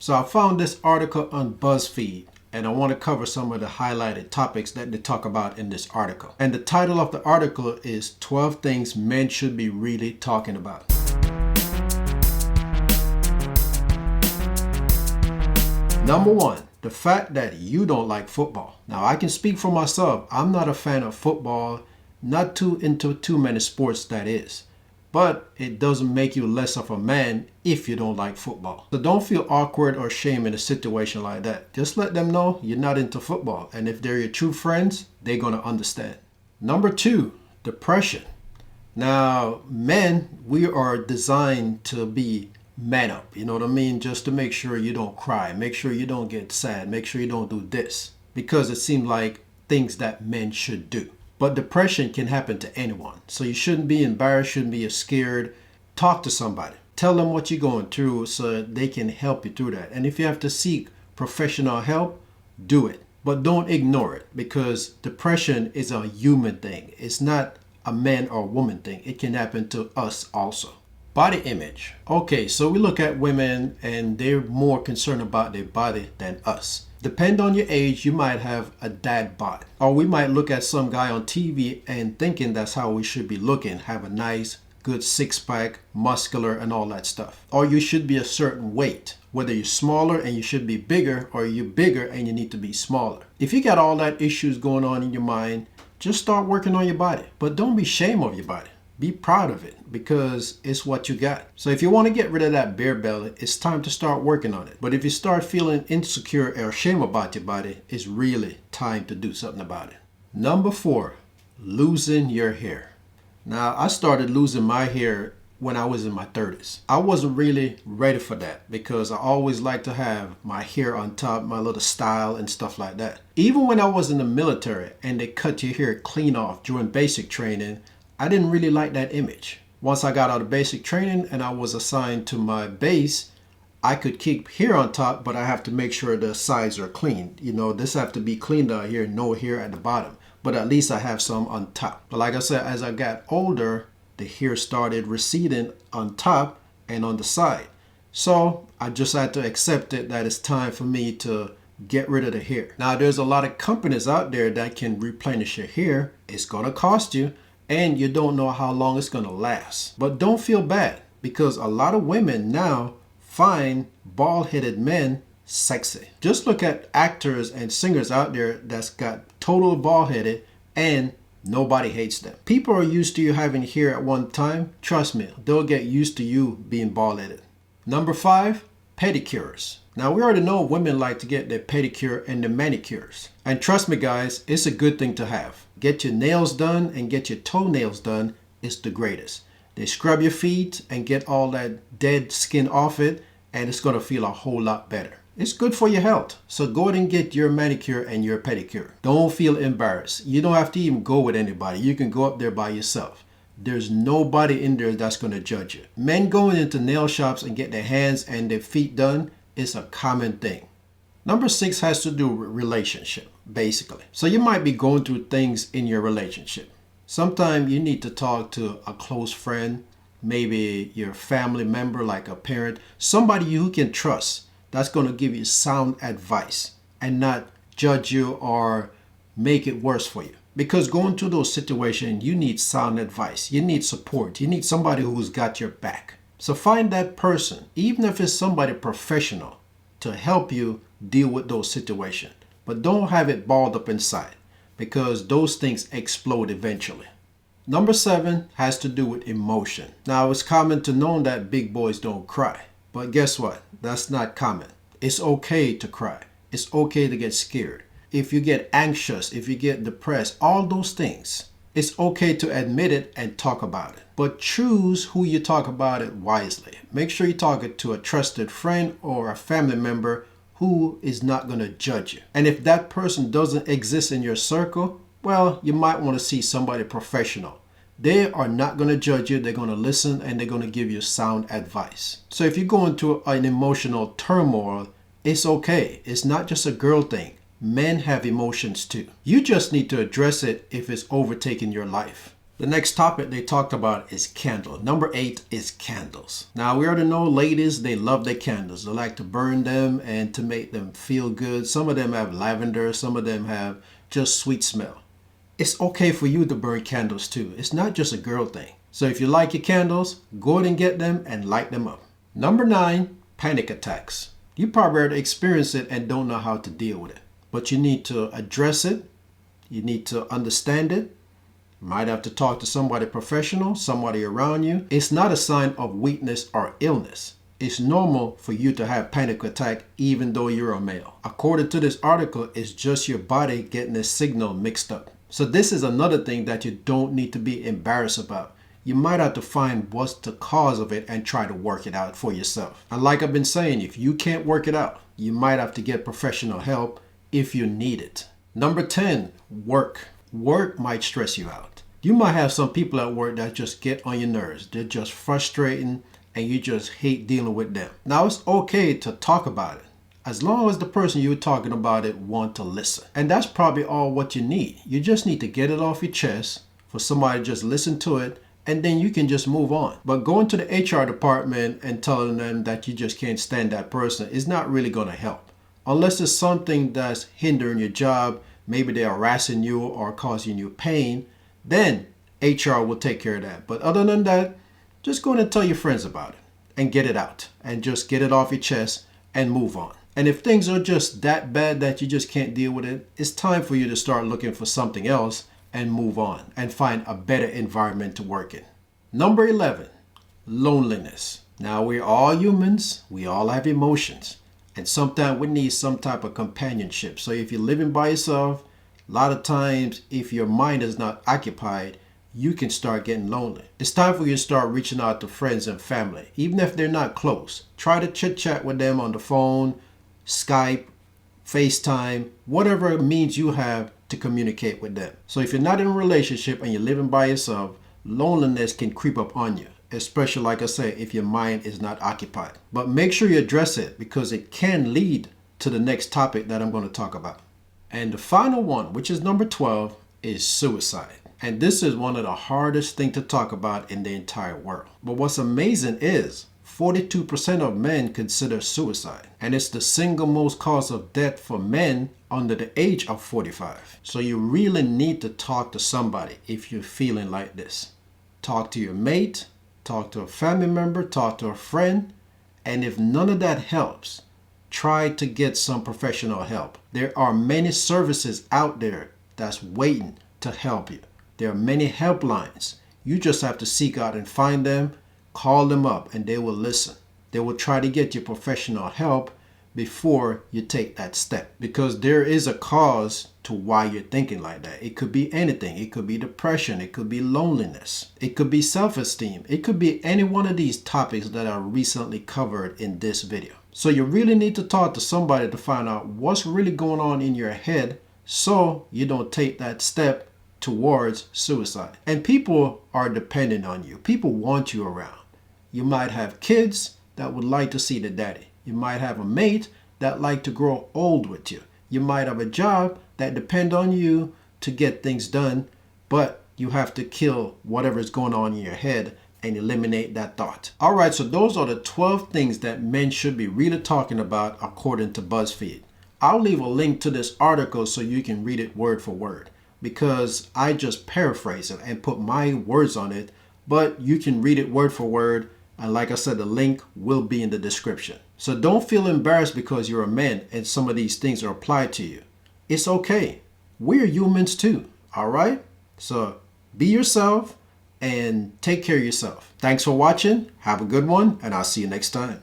So I found this article on BuzzFeed, and I want to cover some of the highlighted topics that they talk about in this article. And the title of the article is 12 Things Men Should Be Really Talking About. Number one, the fact that you don't like football. Now, I can speak for myself. I'm not a fan of football, not too into too many sports, that is. But it doesn't make you less of a man if you don't like football. So don't feel awkward or shame in a situation like that. Just let them know you're not into football. And if they're your true friends, they're going to understand. Number two, depression. Now, men, we are designed to be man up. You know what I mean? Just to make sure you don't cry. Make sure you don't get sad. Make sure you don't do this. Because it seems like things that men should do. But depression can happen to anyone. So you shouldn't be embarrassed, shouldn't be scared. Talk to somebody. Tell them what you're going through so they can help you through that. And if you have to seek professional help, do it. But don't ignore it, because depression is a human thing. It's not a man or woman thing. It can happen to us also. Body image. Okay, so we look at women and they're more concerned about their body than us. Depend on your age, you might have a dad bod. Or we might look at some guy on TV and thinking that's how we should be looking. Have a nice, good six-pack, muscular, and all that stuff. Or you should be a certain weight. Whether you're smaller and you should be bigger, or you're bigger and you need to be smaller. If you got all that issues going on in your mind, just start working on your body. But don't be ashamed of your body. Be proud of it, because it's what you got. So if you want to get rid of that beer belly, it's time to start working on it. But if you start feeling insecure or ashamed about your body, it's really time to do something about it. Number four, losing your hair. Now, I started losing my hair when I was in my 30s. I wasn't really ready for that, because I always like to have my hair on top, my little style and stuff like that. Even when I was in the military and they cut your hair clean off during basic training, I didn't really like that image. Once I got out of basic training and I was assigned to my base, I could keep hair on top, but I have to make sure the sides are clean. You know, this have to be cleaned out here, no hair at the bottom. But at least I have some on top. But like I said, as I got older, the hair started receding on top and on the side. So I just had to accept it that it's time for me to get rid of the hair. Now, there's a lot of companies out there that can replenish your hair. It's gonna cost you, and you don't know how long it's going to last. But don't feel bad, because a lot of women now find bald-headed men sexy. Just look at actors and singers out there that's got total bald-headed and nobody hates them. People are used to you having hair at one time. Trust me, they'll get used to you being bald-headed. Number five, pedicures. Now, we already know women like to get their pedicure and their manicures. And trust me, guys, it's a good thing to have. Get your nails done and get your toenails done. It's the greatest. They scrub your feet and get all that dead skin off it, and it's going to feel a whole lot better. It's good for your health. So go ahead and get your manicure and your pedicure. Don't feel embarrassed. You don't have to even go with anybody. You can go up there by yourself. There's nobody in there that's going to judge you. Men going into nail shops and get their hands and their feet done is a common thing. Number six has to do with relationship, basically. So you might be going through things in your relationship. Sometimes you need to talk to a close friend, maybe your family member, like a parent, somebody you can trust that's going to give you sound advice and not judge you or make it worse for you. Because going through those situations, you need sound advice. You need support. You need somebody who's got your back. So find that person, even if it's somebody professional, to help you deal with those situations. But don't have it balled up inside, because those things explode eventually. Number seven has to do with emotion. Now, it's common to know that big boys don't cry. But guess what? That's not common. It's okay to cry. It's okay to get scared. If you get anxious, if you get depressed, all those things, it's okay to admit it and talk about it. But choose who you talk about it wisely. Make sure you talk it to a trusted friend or a family member who is not going to judge you. And if that person doesn't exist in your circle, well, you might want to see somebody professional. They are not going to judge you. They're going to listen and they're going to give you sound advice. So if you go into an emotional turmoil, it's okay. It's not just a girl thing. Men have emotions too. You just need to address it if it's overtaking your life. The next topic they talked about is candle. Number 8 is candles. Now we already know ladies, they love their candles. They like to burn them and to make them feel good. Some of them have lavender, some of them have just sweet smell. It's okay for you to burn candles too. It's not just a girl thing. So if you like your candles, go ahead and get them and light them up. Number 9, panic attacks. You probably already experienced it and don't know how to deal with it. But you need to address it. You need to understand it. Might have to talk to somebody professional, somebody around you. It's not a sign of weakness or illness. It's normal for you to have panic attack even though you're a male. According to this article, it's just your body getting a signal mixed up. So this is another thing that you don't need to be embarrassed about. You might have to find what's the cause of it and try to work it out for yourself. And like I've been saying, if you can't work it out, you might have to get professional help if you need it. Number 10, work. Work might stress you out. You might have some people at work that just get on your nerves. They're just frustrating and you just hate dealing with them. Now it's okay to talk about it as long as the person you're talking about it want to listen. And that's probably all what you need. You just need to get it off your chest for somebody to just listen to it, and then you can just move on. But going to the HR department and telling them that you just can't stand that person is not really going to help. Unless it's something that's hindering your job, maybe they're harassing you or causing you pain, then HR will take care of that. But other than that, just go and tell your friends about it and get it out and just get it off your chest and move on. And if things are just that bad that you just can't deal with it, it's time for you to start looking for something else and move on and find a better environment to work in. Number 11, loneliness. Now we're all humans. We all have emotions. And sometimes we need some type of companionship. So if you're living by yourself, a lot of times, if your mind is not occupied, you can start getting lonely. It's time for you to start reaching out to friends and family, even if they're not close. Try to chit chat with them on the phone, Skype, FaceTime, whatever means you have to communicate with them. So if you're not in a relationship and you're living by yourself, loneliness can creep up on you, especially like I say, if your mind is not occupied. But make sure you address it because it can lead to the next topic that I'm going to talk about. And the final one, which is number 12, is suicide. And this is one of the hardest things to talk about in the entire world. But what's amazing is 42% of men consider suicide. And it's the single most cause of death for men under the age of 45. So you really need to talk to somebody if you're feeling like this. Talk to your mate, talk to a family member, talk to a friend. And if none of that helps, try to get some professional help. There are many services out there that's waiting to help you. There are many helplines. You just have to seek out and find them, call them up, and they will listen. They will try to get you professional help before you take that step. Because there is a cause to why you're thinking like that. It could be anything. It could be depression. It could be loneliness. It could be self-esteem. It could be any one of these topics that are recently covered in this video. So you really need to talk to somebody to find out what's really going on in your head so you don't take that step towards suicide. And people are dependent on you. People want you around. You might have kids that would like to see the daddy. You might have a mate that like to grow old with you. You might have a job that depend on you to get things done, but you have to kill whatever is going on in your head and eliminate that thought. All right, so those are the 12 things that men should be really talking about according to BuzzFeed. I'll leave a link to this article so you can read it word for word because I just paraphrase it and put my words on it, but you can read it word for word. And like I said, the link will be in the description. So don't feel embarrassed because you're a man and some of these things are applied to you. It's okay. We're humans too. All right. So be yourself and take care of yourself. Thanks for watching. Have a good one, and I'll see you next time.